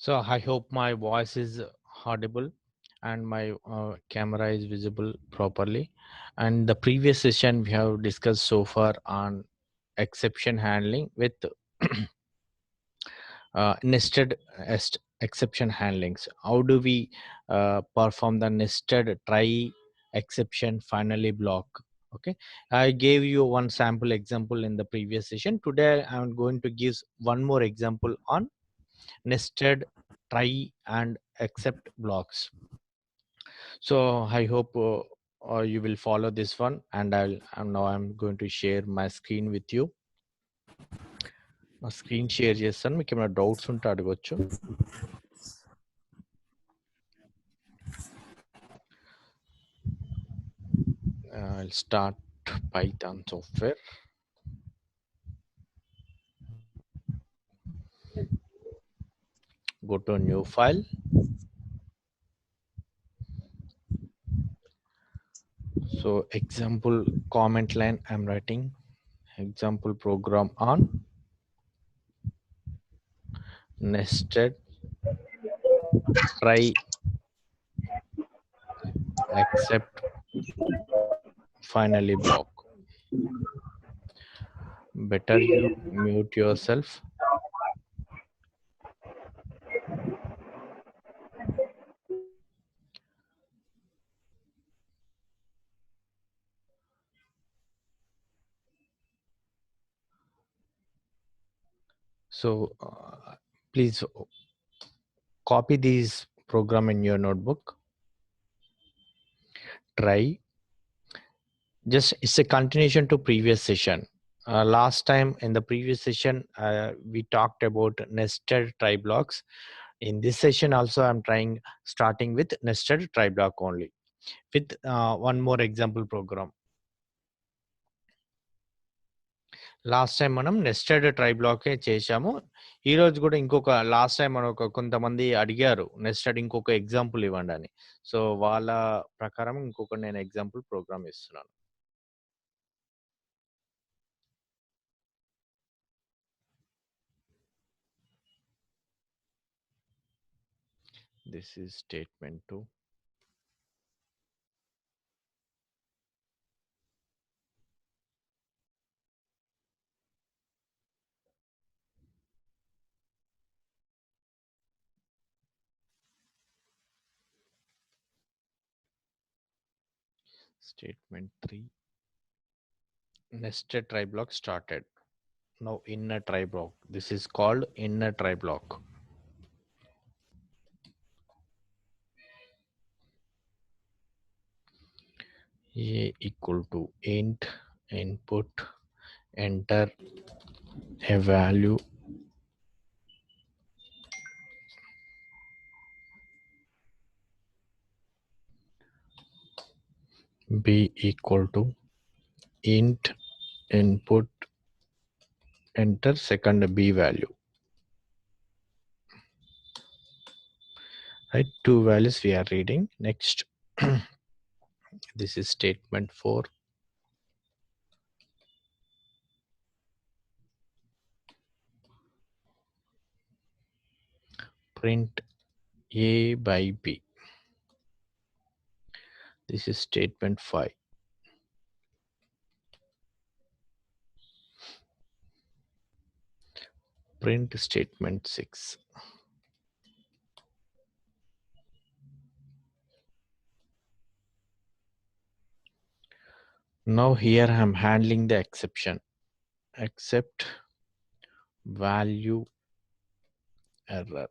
So I hope my voice is audible and my camera is visible properly. And the previous session we have discussed so far on exception handling with nested exception handlings. How do we perform the nested try exception finally block? Okay, I gave you one sample example in the previous session. Today I'm going to give one more example on nested try and accept blocks. So I hope you will follow this one, and I'm going to share my screen with you. నా screen share చేస్తాను, మీకు ఏమైనా doubts ఉంటే అడగొచ్చు. I'll start Python software. Go to a new file. So example comment line I'm writing example program on nested try accept finally block. Better you mute yourself. So please copy these program in your notebook. Try, just it's a continuation to previous session. Last time in the previous session we talked about nested try blocks. In this session also I'm trying starting with nested try block only with one more example program. Last time మనం nested try బ్లాకే చేశాము. ఈ రోజు కూడా ఇంకొక last time మనం కొంతమంది అడిగారు nested ఇంకొక ఎగ్జాంపుల్ ఇవ్వండి అని. సో వాళ్ళ ప్రకారం ఇంకొక నేను ఎగ్జాంపుల్ ప్రోగ్రామ్ ఇస్తున్నాను. This is statement 2. Statement 3. Nested try block started. Now inner try block. This is called inner try block. A equal to int input enter a value b equal to int input enter second b value. Right, two values we are reading. Next this is statement 4. Print a by b. This is statement 5. Print statement 6. Now here I am handling the exception. Accept value error.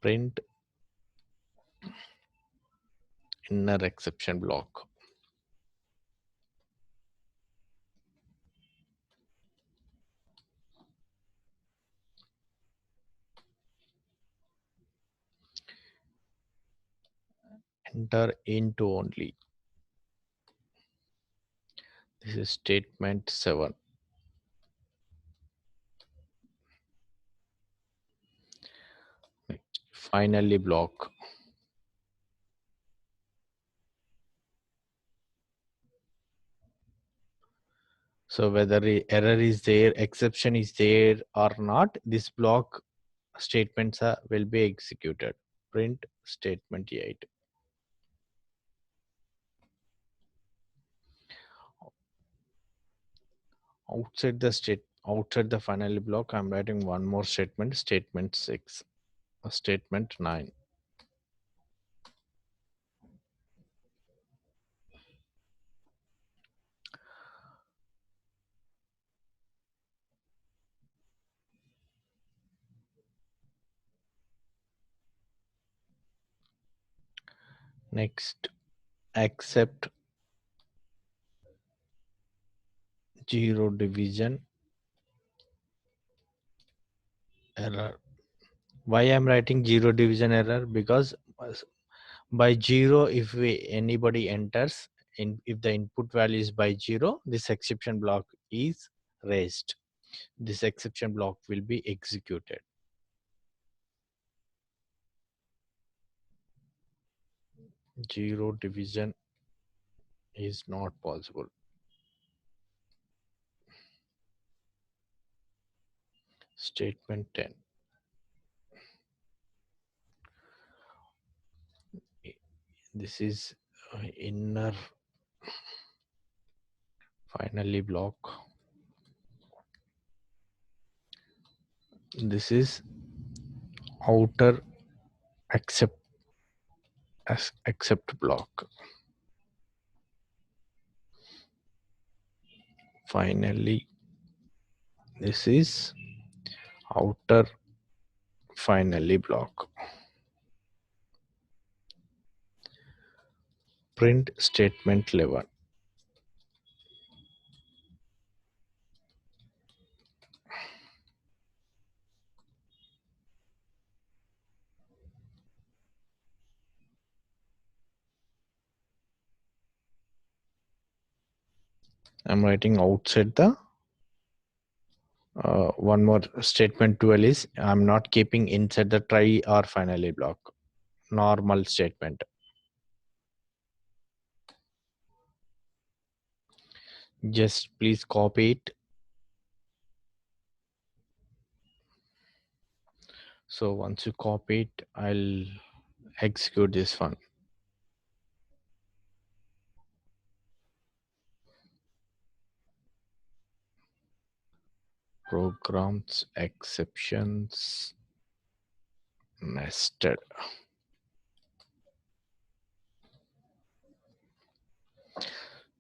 Print inner exception block. Enter into only. This is statement 7. Finally block. So whether error is there, exception is there or not, this block statements will be executed. Print statement 8. Outside the finally block, I'm writing one more statement, statement 6, statement 9. Next, accept zero division error. Why I'm writing zero division error? Because by 0, if anybody enters if the input value is by 0, this exception block is raised. This exception block will be executed. Zero division is not possible. Statement 10. This is inner finally block. This is outer accept block. Finally, this is outer finally block. Print statement 11. I'm writing outside the one more statement 12 is I'm not keeping inside the try or finally block. Normal statement. Just please copy it. So once you copy it, I'll execute this one. Programs exceptions nested.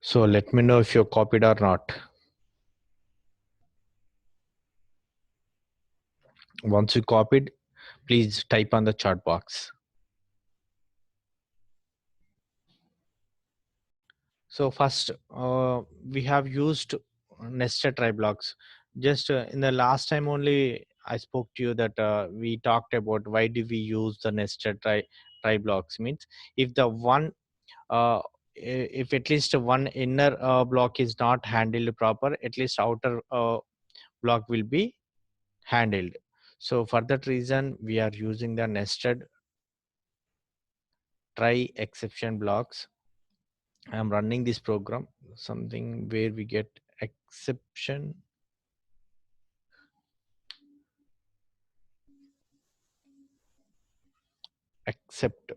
So let me know if you're copied or not. Once you copied, please type on the chat box. So first, we have used nested try blocks. Just in the last time only, I spoke to you that we talked about why do we use the nested try blocks. Means if the one, if at least one inner block is not handled proper, at least outer block will be handled. So for that reason, we are using the nested try exception blocks. I'm running this program, something where we get exception accept.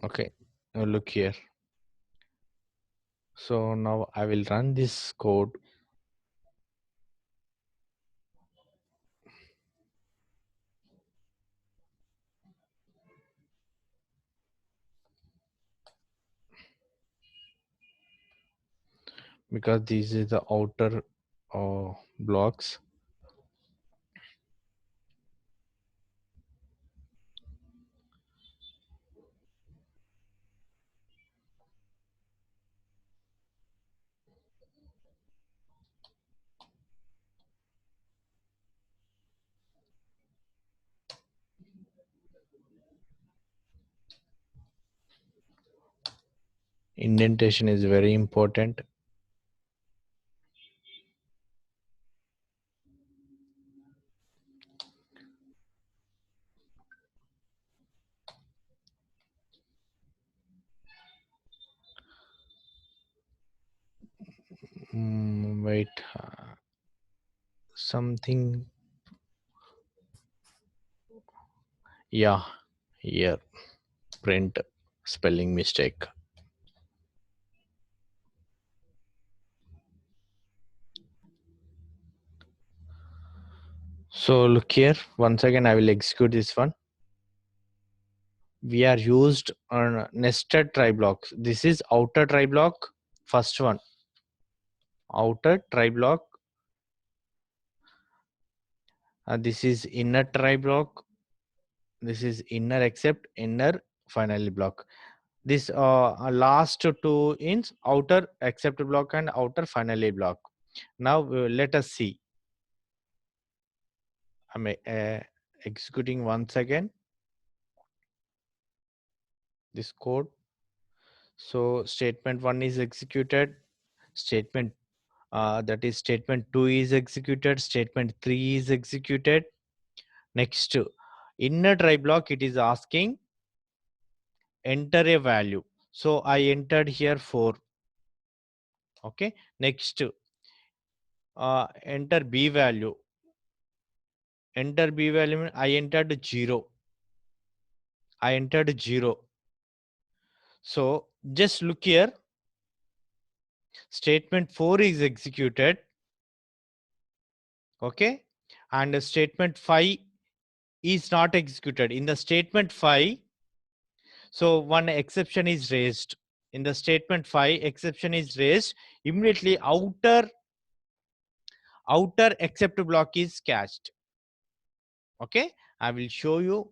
Okay, now look here. So now I will run this code. Because this is the outer blocks. Indentation is very important. Wait, something. Yeah, here print spelling mistake. So look here, once again I will execute this one. We are used on nested try blocks. This is outer try block, first one, outer try block. This is inner try block. This is inner except, inner finally block. This last two is outer except block and outer finally block. Now let us see. I'm executing once again this code. So statement 1 is executed, statement that is statement 2 is executed, statement 3 is executed. Next, inner try block, it is asking enter a value. So I entered here 4. Okay. Next, enter b value. Enter b value, I entered 0. I entered 0. So just look here. Statement 4 is executed. Okay. And statement 5 is not executed. In the statement 5, so one exception is raised. In the statement 5, exception is raised. Immediately outer except block is cached. Okay. I will show you.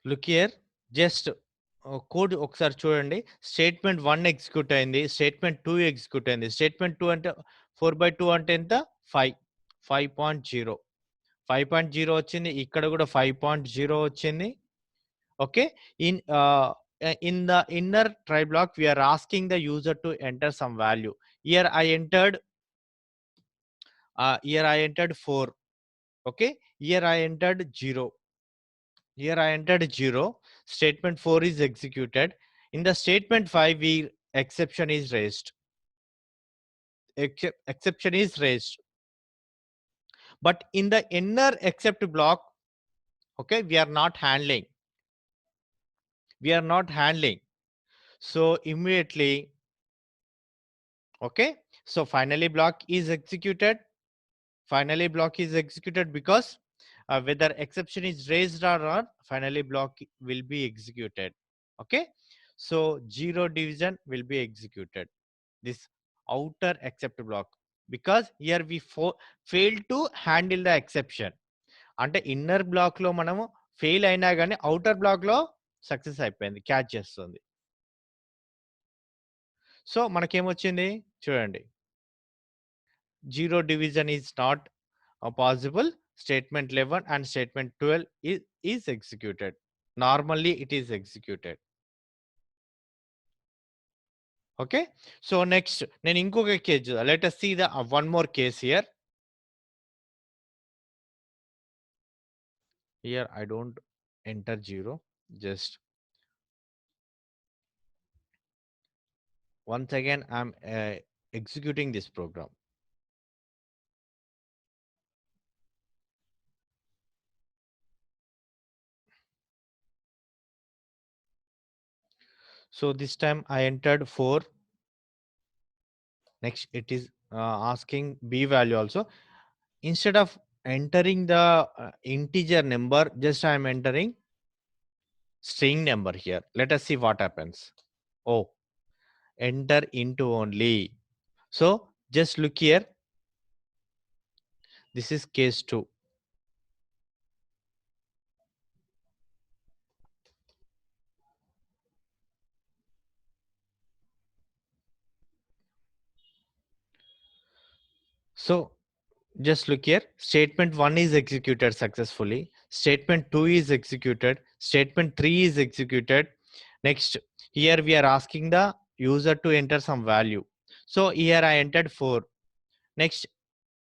Look here, just code ఒకసారి చూడండి. Statement 1 execute అయింది, statement 2 execute అయింది. Statement 2 అంటే 4/2 అంటే ఎంత? 5. 5.0 5.0 వచ్చింది. ఇక్కడ కూడా 5.0 వచ్చింది. Okay. In the inner try block, we are asking the user to enter some value. Here I entered 4. Okay. Here I entered 0. Here I entered 0. Statement 4 is executed. In the statement 5, exception is raised. Exception is raised. But in the inner except block, okay, we are not handling. We are not handling. So immediately, okay, so finally block is executed. Finally block is executed because whether exception is raised or not, finally block will be executed. Okay. So zero division will be executed. This outer except block, because here we fail to handle the exception. అంటే inner black లో మనము fail అయినా కానీ outer black లో success అయిపోయింది, catch చేస్తుంది. So మనకేమొచ్చింది చూడండి, zero division is not possible. Statement 11 and statement 12 is executed. Normally it is executed. Okay. So next, then inkoka case, let us see the one more case here. Here I don't enter 0, just once again I'm executing this program. So this time I entered 4. Next it is asking b value also. Instead of entering the integer number, just I am entering string number here. Let us see what happens. Oh, enter into only. So just look here. This is case 2. So just look here. Statement 1 is executed successfully. Statement 2 is executed. Statement 3 is executed. Next, here we are asking the user to enter some value. So here I entered 4. Next,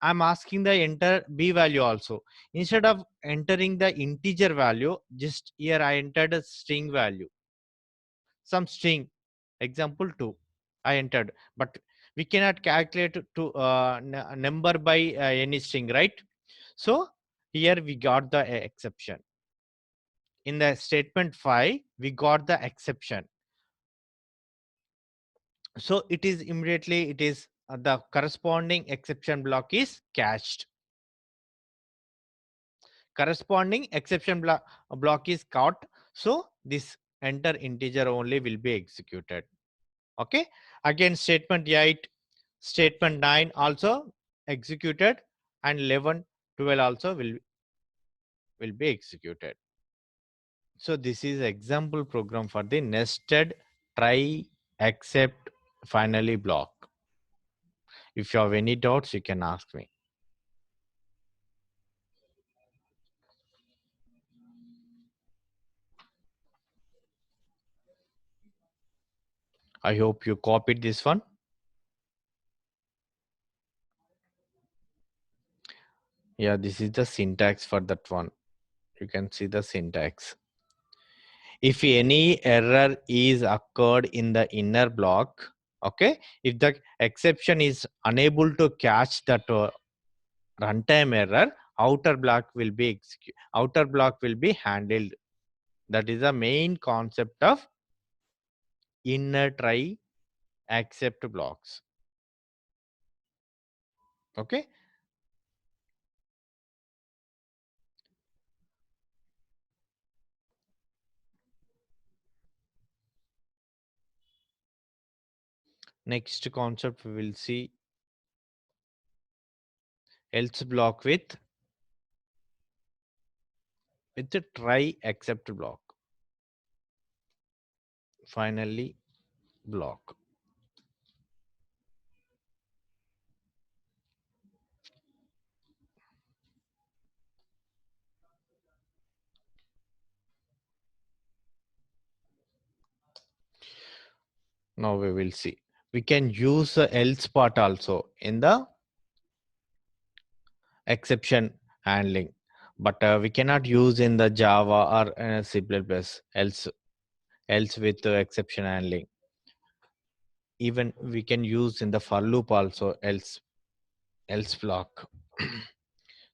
I'm asking the enter b value also. Instead of entering the integer value, just here I entered a string value. Some string, example 2 I entered, but we cannot calculate to number by any string, right? So here we got the exception. In the statement 5 we got the exception. So it is immediately, it is the corresponding exception block is cached. Corresponding exception block is caught. So this enter integer only will be executed. Okay, again statement 8, statement 9 also executed, and 11, 12 also will be executed. So this is example program for the nested try except finally block. If you have any doubts, you can ask me. I hope you copied this one. Yeah, this is the syntax for that one. You can see the syntax. If any error is occurred in the inner block, okay, if the exception is unable to catch that runtime error, outer block will be handled. That is the main concept of inner try except blocks. Okay, next concept we will see else block with the try except block, finally block. Now we will see. We can use the else part also in the exception handling, but we cannot use in the Java or C++ else with exception handling. Even we can use in the for loop also else block.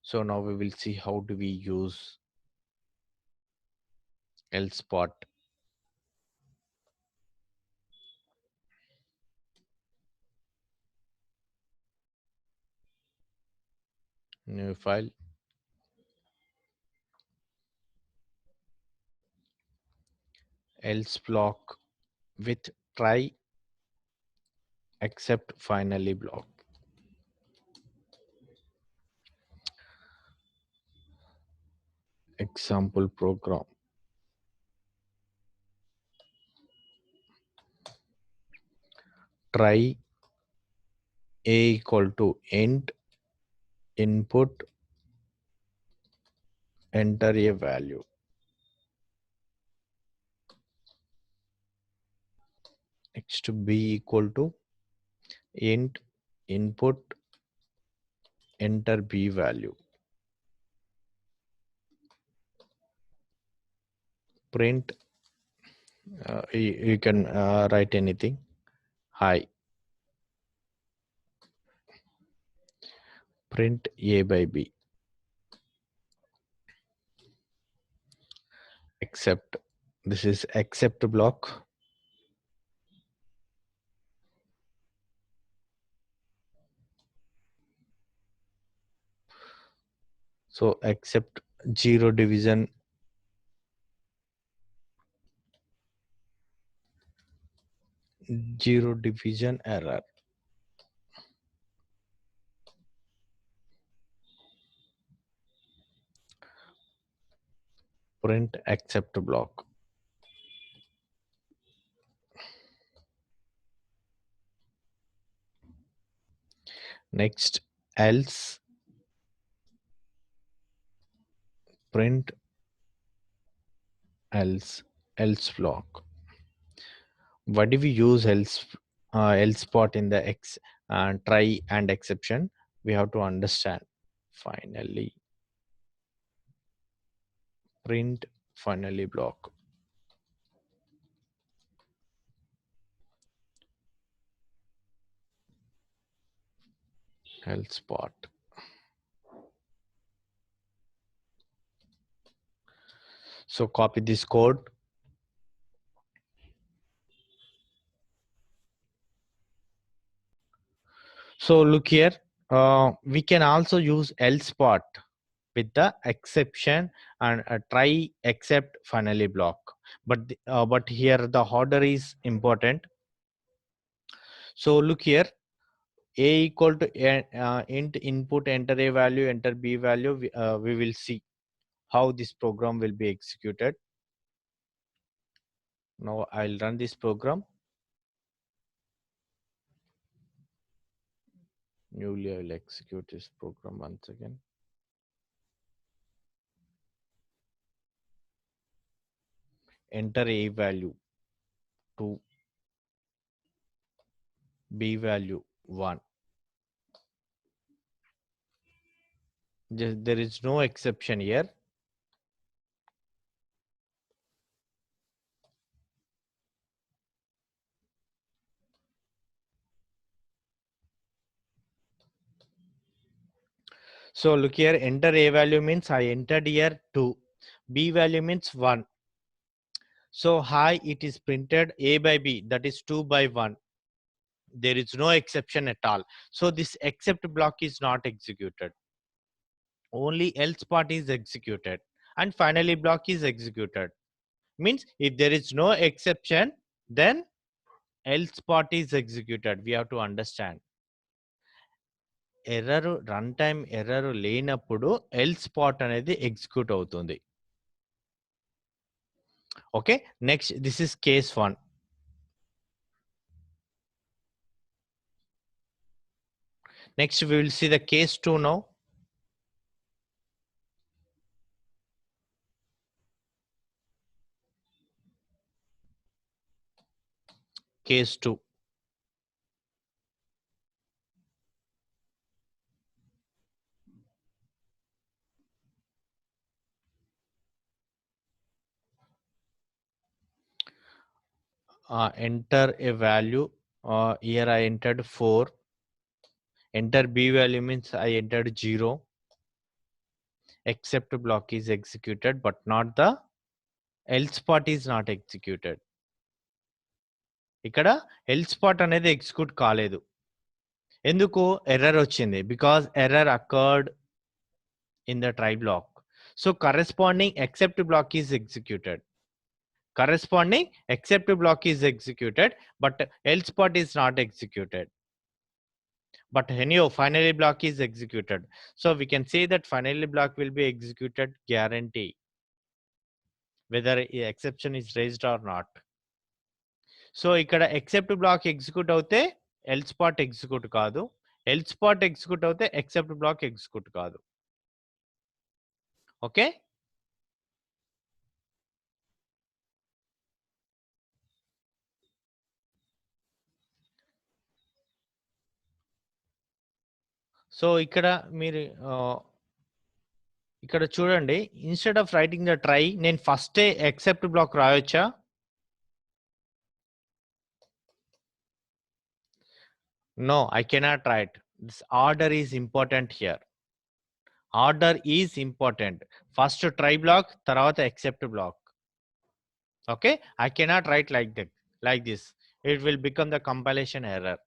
So now we will see how do we use else part. New file, else block with try except finally block. Example program. Try a equal to int input, enter a value. Next b equal to int input, enter b value. Print, you can write anything. Hi. Print a by b. Except, this is except block. So except zero division error. Print except block. Next, else print else block. Why do we use else part in the try and exception? We have to understand. Finally print finally block else part. So copy this code. So look here, we can also use else part with the exception and try except finally block. But here the order is important. So look here, a equal to int input, enter a value, enter b value. We will see how this program will be executed. Now I'll run this program. Newly I will execute this program once again. Enter a value 2, b value 1. There is no exception here. So look here, enter a value means I entered here 2, b value means 1. So hi, it is printed a by b, that is 2 by 1. There is no exception at all. So this except block is not executed. Only else part is executed and finally block is executed. Means if there is no exception, then else part is executed. We have to understand. Error run time error లేనప్పుడు else part అనేది execute అవుతుంది. Okay, next this is case 1. Next we will see the case 2 now. Case 2. Enter a value. Here I entered 4. Enter b value means I entered 0. Except block is executed but not the else part is not executed. ఇక్కడ else part అనేది execute కాలేదు. ఎందుకు? Error వచ్చింది. Because error occurred in the try block. So corresponding except block is executed. Corresponding except block is executed, but else part is not executed. But anyhow, finally block is executed. So we can say that finally block will be executed guarantee, whether exception is raised or not. So ikkada except block execute avute else part execute kaadu, else part execute avute except block execute kaadu. Okay. So ఇక్కడ మీరు ఇక్కడ చూడండి, instead of writing the try నేను ఫస్టే except block రాయొచ్చా? No, I cannot write. This order is important here. Order is important. First try block, తర్వాత except block. Okay, I cannot write like this. It will become the compilation error.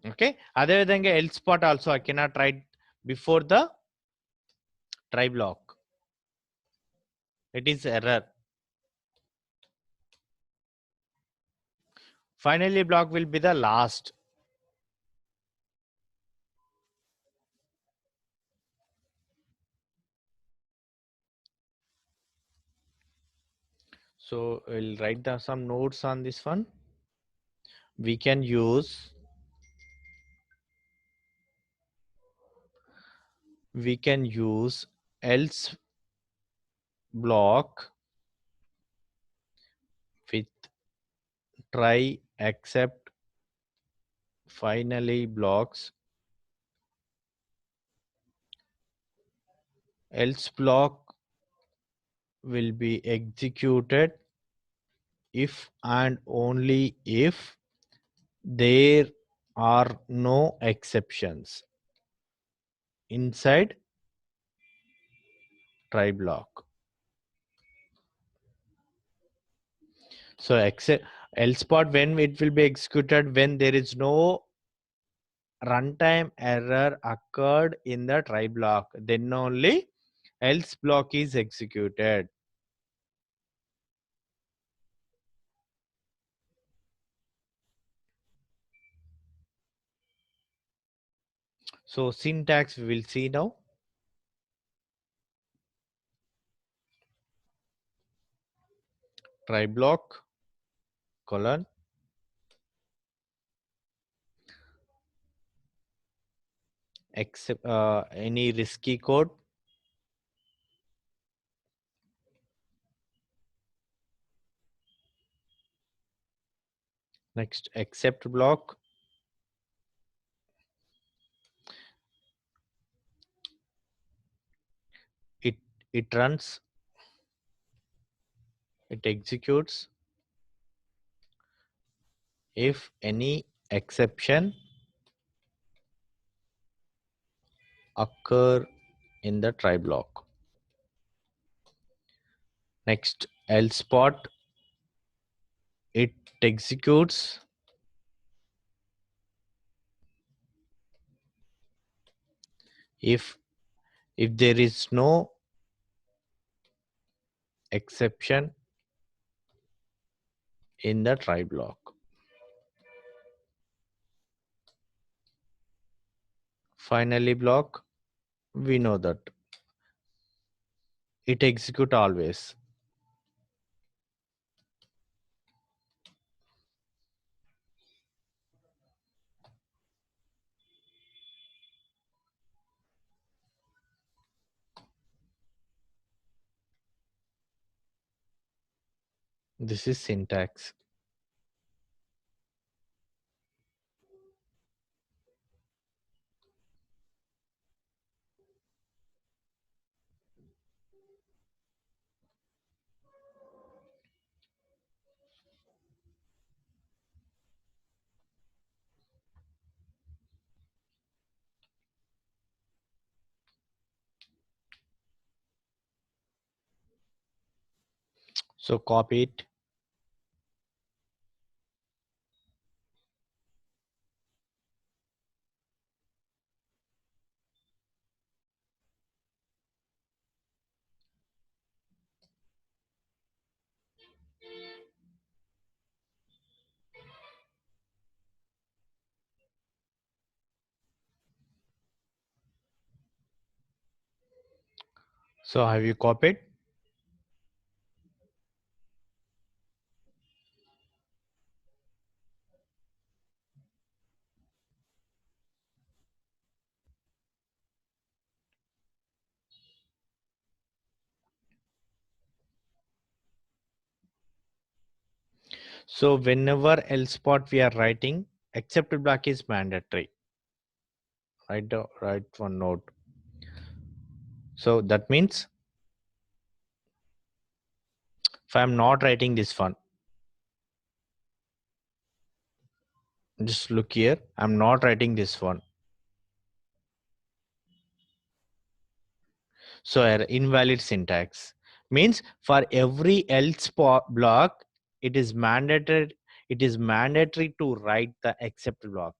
Okay, అదేవిధంగా else part also I cannot write before the try block. It is error. Finally block will be the last. So we'll write down some notes on this one. we can use else block with try except finally blocks. Else block will be executed if and only if there are no exceptions inside try block. So except else part when it will be executed when there is no runtime error occurred in the try block, then only else block is executed. So syntax we will see now. Try block colon except any risky code, next except block, it it runs, it executes if any exception occur in the try block. Next else part, it executes if there is no exception in the try block. Finally block, we know that it execute always. This is syntax. So copy it. So have you copied? So whenever else part we are writing, except block is mandatory. Write one note. So that means if I'm not writing this one, just look here, I'm not writing this one. So invalid syntax means for every else block, it is mandatory. It is mandatory to write the except block.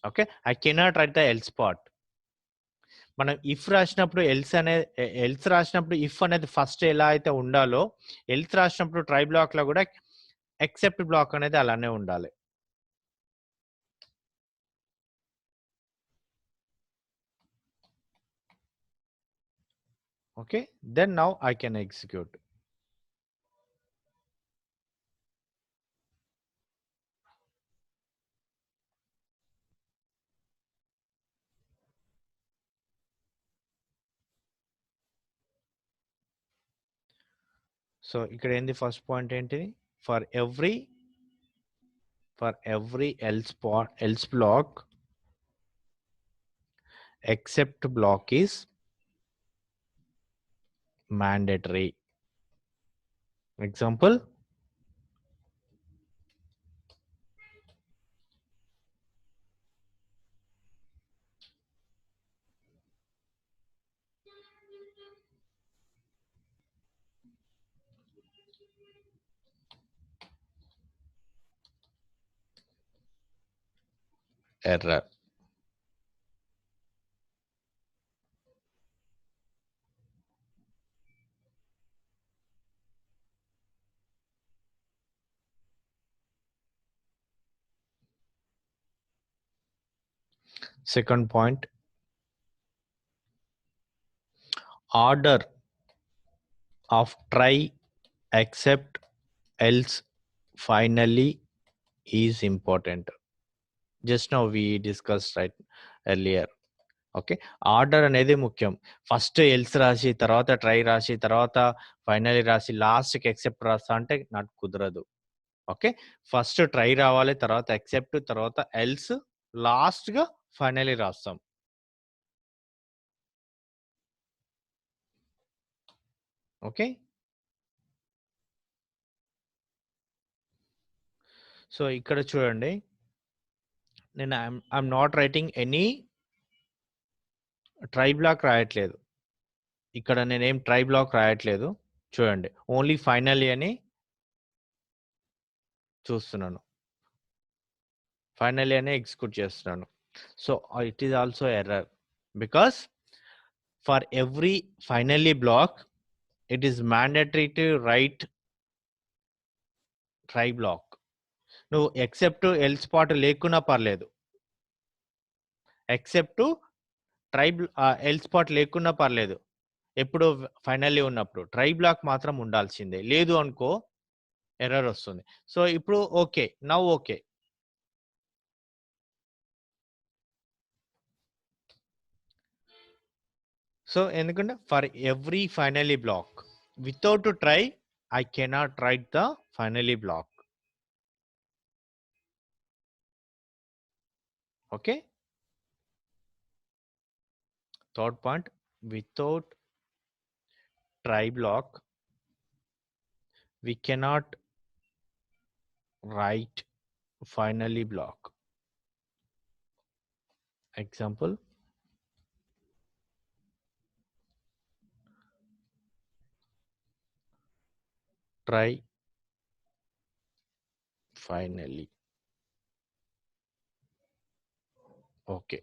Okay, I cannot write the else part. మనం if రాసినప్పుడు else రాసినప్పుడు if అనేది first ఎలా అయితే ఉండాలో else రాసినప్పుడు try black లో కూడా ఎక్సెప్ట్ బ్లాక్ అనేది అలానే ఉండాలి. Okay, then now I can execute. So ఇక్కడ ఏంది ఫస్ట్ పాయింట్ ఏంటిది? For every else black except block is mandatory. Example, error. Second point, order of try, except, else, finally is important. Just now we discussed right earlier. Okay, order అనేది ముఖ్యం. First else రాసి తర్వాత try రాసి తర్వాత finally రాసి లాస్ట్కి except రాస్తా అంటే నాకు కుదరదు. ఓకే, ఫస్ట్ ట్రై రావాలి, తర్వాత ఎక్సెప్ట్, తర్వాత ఎల్స్, లాస్ట్గా ఫైనలీ రాస్తాం. ఓకే, సో ఇక్కడ చూడండి, నేను I'm not writing any try block రాయట్లేదు. ఇక్కడ నేనేం ట్రై బ్లాక్ రాయట్లేదు. చూడండి, ఓన్లీ ఫైనలీ అని చూస్తున్నాను, ఫైనలీ అని ఎగ్జిక్యూట్ చేస్తున్నాను. So it is also error because for every finally block it is mandatory to write try block. నువ్వు ఎక్సెప్ట్ ఎల్స్ పార్ట్ లేకున్నా పర్లేదు, ఎక్సెప్ట్ ట్రై ఎల్స్ పార్ట్ లేకున్నా పర్లేదు, ఎప్పుడు ఫైనల్లీ ఉన్నప్పుడు ట్రై బ్లాక్ మాత్రం ఉండాల్సిందే. లేదు అనుకో ఎర్రర్ వస్తుంది. సో ఇప్పుడు ఓకే, నవ్ ఓకే. సో ఎందుకంటే for every finally black without try I cannot right the finally black. Okay, third point, without try block we cannot write finally block. Example, try finally. Okay,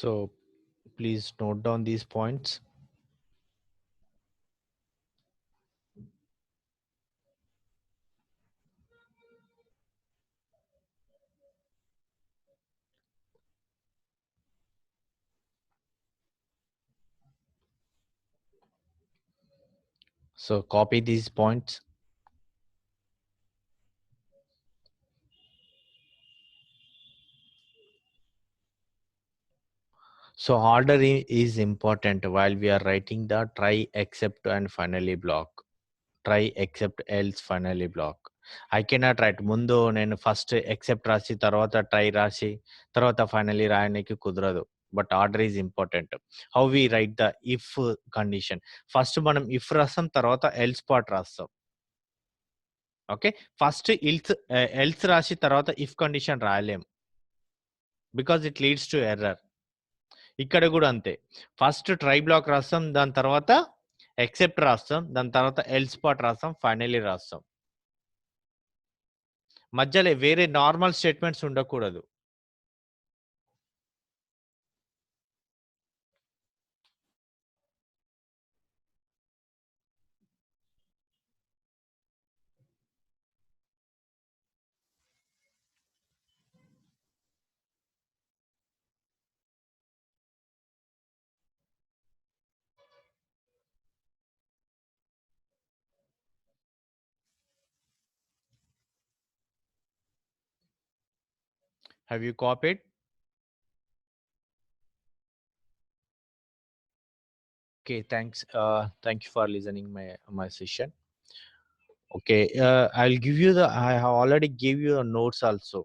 so please note down these points. So copy these points. So order is important while we are writing the try, except, and finally block. Try, except, else, finally block. I cannot write ముందు నేను first except రాసి తర్వాత try రాసి తర్వాత finally రాయడానికి కుదరదు. But order is important. How we write the if condition? First మనం if రాస్తాం, తర్వాత ఎల్స్ పార్ట్ రాస్తాం. ఓకే, ఫస్ట్ ఎల్స్ రాసి తర్వాత ఇఫ్ కండిషన్ రాయలేం because it leads to error. ఇక్కడ కూడా అంతే, ఫస్ట్ ట్రై బ్లాక్ రాస్తాం, దాని తర్వాత ఎక్సెప్ట్ రాస్తాం, దాని తర్వాత ఎల్స్ పార్ట్ రాస్తాం, ఫైనలీ రాస్తాం. మధ్యలో వేరే నార్మల్ స్టేట్మెంట్స్ ఉండకూడదు. Have you copied? Okay, thanks. Thank you for listening my session. Okay, I'll give you the. I have already gave you the notes also.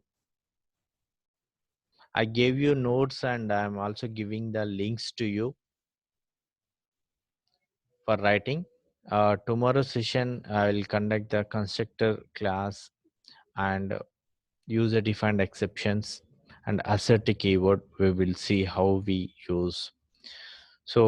I gave you notes, and I'm also giving the links to you for writing. Tomorrow session, I will conduct the constructor class and user defined exceptions and assert a keyword. We will see how we use. So